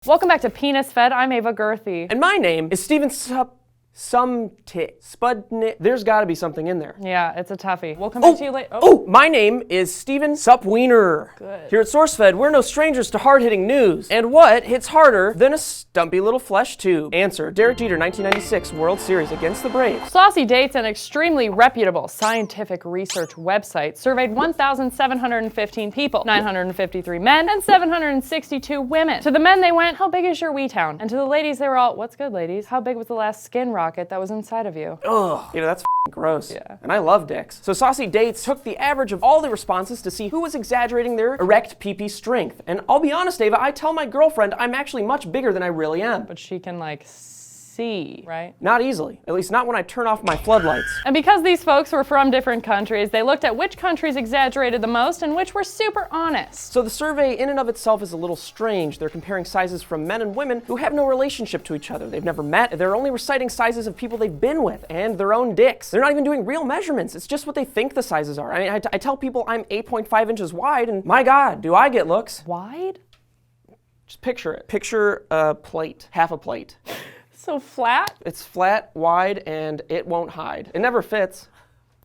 Welcome back to Penis Fed. I'm Ava Gerthy. And my name is Steven Spudnik. There's gotta be something in there. Yeah, it's a toughie. We'll come back to you later. My name is Steven Supwiener. Good. Here at SourceFed, we're no strangers to hard-hitting news. And what hits harder than a stumpy little flesh tube? Answer, Derek Jeter 1996 World Series against the Braves. Saucy Dates, an extremely reputable scientific research website, surveyed 1,715 people, 953 men and 762 women. To the men, they went, how big is your wee town? And to the ladies, they were all, what's good, ladies? How big was the last skin rocket that was inside of you? Ugh, that's gross. Yeah. And I love dicks. So Saucy Dates took the average of all the responses to see who was exaggerating their erect pee-pee strength. And I'll be honest, Ava, I tell my girlfriend I'm actually much bigger than I really am. But she can, like, see, right? Not easily. At least not when I turn off my floodlights. And because these folks were from different countries, they looked at which countries exaggerated the most and which were super honest. So the survey in and of itself is a little strange. They're comparing sizes from men and women who have no relationship to each other. They've never met. They're only reciting sizes of people they've been with and their own dicks. They're not even doing real measurements. It's just what they think the sizes are. I mean, I tell people I'm 8.5 inches wide, and my God, do I get looks. Wide? Just picture it. Picture a plate, half a plate. So flat? It's flat, wide, and it won't hide. It never fits.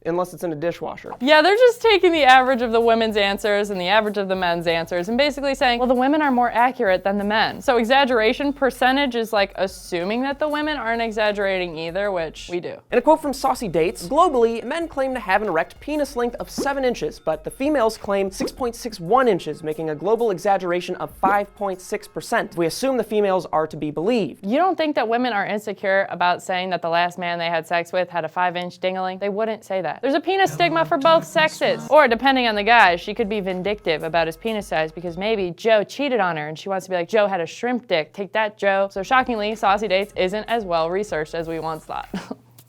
Unless it's in a dishwasher. Yeah, they're just taking the average of the women's answers and the average of the men's answers and basically saying, well, the women are more accurate than the men. So exaggeration percentage is like assuming that the women aren't exaggerating either, which we do. In a quote from Saucy Dates, globally, men claim to have an erect penis length of 7 inches, but the females claim 6.61 inches, making a global exaggeration of 5.6%. We assume the females are to be believed. You don't think that women are insecure about saying that the last man they had sex with had a 5-inch dingling? They wouldn't say that. There's a penis stigma for both sexes. Or depending on the guy, she could be vindictive about his penis size because maybe Joe cheated on her and she wants to be like, Joe had a shrimp dick, take that, Joe. So shockingly, Saucy Dates isn't as well researched as we once thought.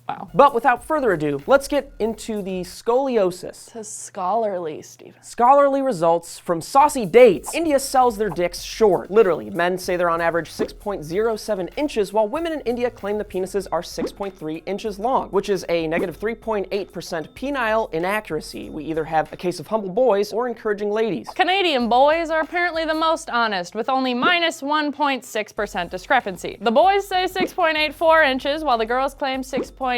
Wow. But without further ado, let's get into the scoliosis. It's scholarly, Steven. Scholarly results from Saucy Dates. India sells their dicks short. Literally, men say they're on average 6.07 inches, while women in India claim the penises are 6.3 inches long, which is a negative 3.8% penile inaccuracy. We either have a case of humble boys or encouraging ladies. Canadian boys are apparently the most honest, with only minus 1.6% discrepancy. The boys say 6.84 inches, while the girls claim 6.96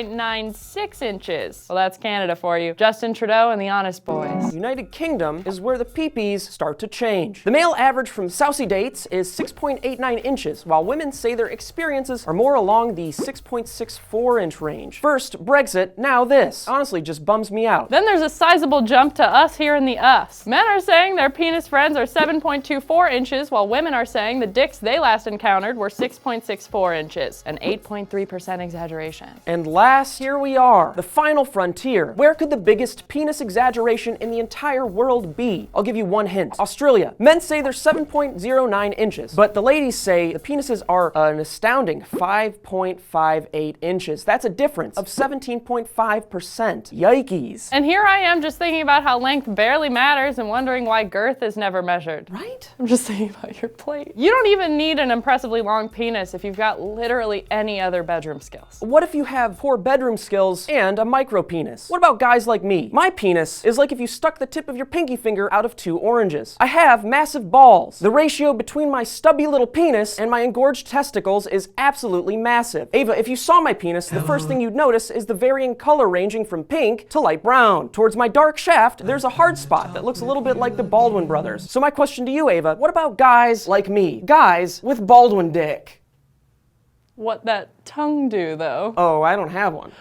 inches. Well, that's Canada for you. Justin Trudeau and the honest boys. United Kingdom is where the peepees start to change. The male average from Saucy Dates is 6.89 inches, while women say their experiences are more along the 6.64 inch range. First, Brexit, now this. Honestly, just bums me out. Then there's a sizable jump to us here in the us. Men are saying their penis friends are 7.24 inches, while women are saying the dicks they last encountered were 6.64 inches, an 8.3% exaggeration. And last, here we are, the final frontier. Where could the biggest penis exaggeration in the entire world be? I'll give you one hint. Australia. Men say they're 7.09 inches, but the ladies say the penises are an astounding 5.58 inches. That's a difference of 17.5%. Yikes. And here I am just thinking about how length barely matters and wondering why girth is never measured. Right? I'm just thinking about your plate. You don't even need an impressively long penis if you've got literally any other bedroom skills. What if you have poor bedroom skills and a micro penis? What about guys like me? My penis is like if you stuck the tip of your pinky finger out of 2 oranges. I have massive balls. The ratio between my stubby little penis and my engorged testicles is absolutely massive. Ava, if you saw my penis, the first thing you'd notice is the varying color ranging from pink to light brown. Towards my dark shaft, there's a hard spot that looks a little bit like the Baldwin brothers. So my question to you, Ava, what about guys like me? Guys with Baldwin dick. What that tongue do, though? Oh, I don't have one.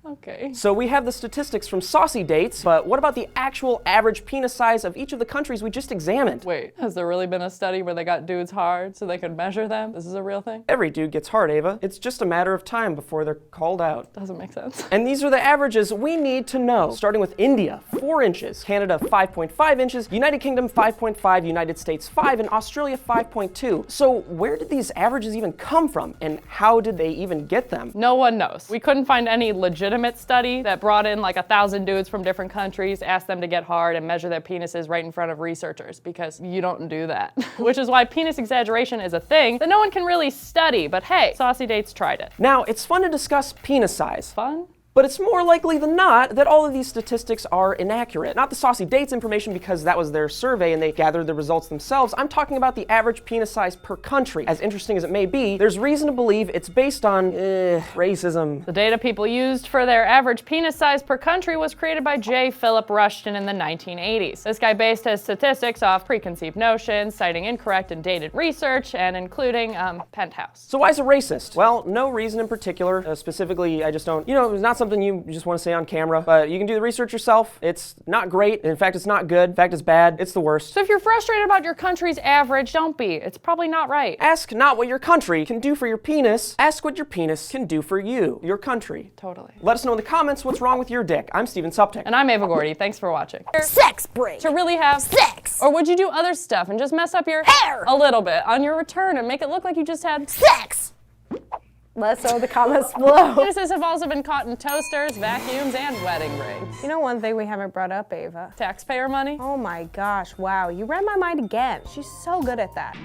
Okay. So we have the statistics from Saucy Dates, but what about the actual average penis size of each of the countries we just examined? Wait, has there really been a study where they got dudes hard so they could measure them? This is a real thing? Every dude gets hard, Ava. It's just a matter of time before they're called out. Doesn't make sense. And these are the averages we need to know. Starting with India, 4 inches, Canada, 5.5 inches, United Kingdom, 5.5, United States, 5, and Australia, 5.2. So where did these averages even come from, and how did they even get them? No one knows. We couldn't find any legitimate study that brought in like 1,000 dudes from different countries, asked them to get hard and measure their penises right in front of researchers, because you don't do that. Which is why penis exaggeration is a thing that no one can really study, but hey, Saucy Dates tried it. Now, it's fun to discuss penis size. Fun? But it's more likely than not that all of these statistics are inaccurate. Not the saucy dates information, because that was their survey and they gathered the results themselves. I'm talking about the average penis size per country. As interesting as it may be, there's reason to believe it's based on racism. The data people used for their average penis size per country was created by J. Philip Rushton in the 1980s. This guy based his statistics off preconceived notions, citing incorrect and dated research, and including Penthouse. So why is it racist? Well, no reason in particular. Specifically, I just don't, it's not something you just want to say on camera, but you can do the research yourself. It's not great. In fact, it's not good. In fact, it's bad. It's the worst. So if you're frustrated about your country's average, don't be. It's probably not right. Ask not what your country can do for your penis. Ask what your penis can do for you, your country. Totally. Let us know in the comments what's wrong with your dick. I'm Steven Suptic. And I'm Ava Gordy. Thanks for watching. Sex break. To really have Sex. Or would you do other stuff and just mess up your hair a little bit on your return and make it look like you just had sex? Let us know in the comments below. Penises have also been caught in toasters, vacuums, and wedding rings. You know one thing we haven't brought up, Ava? Taxpayer money? Oh my gosh, wow, you read my mind again. She's so good at that.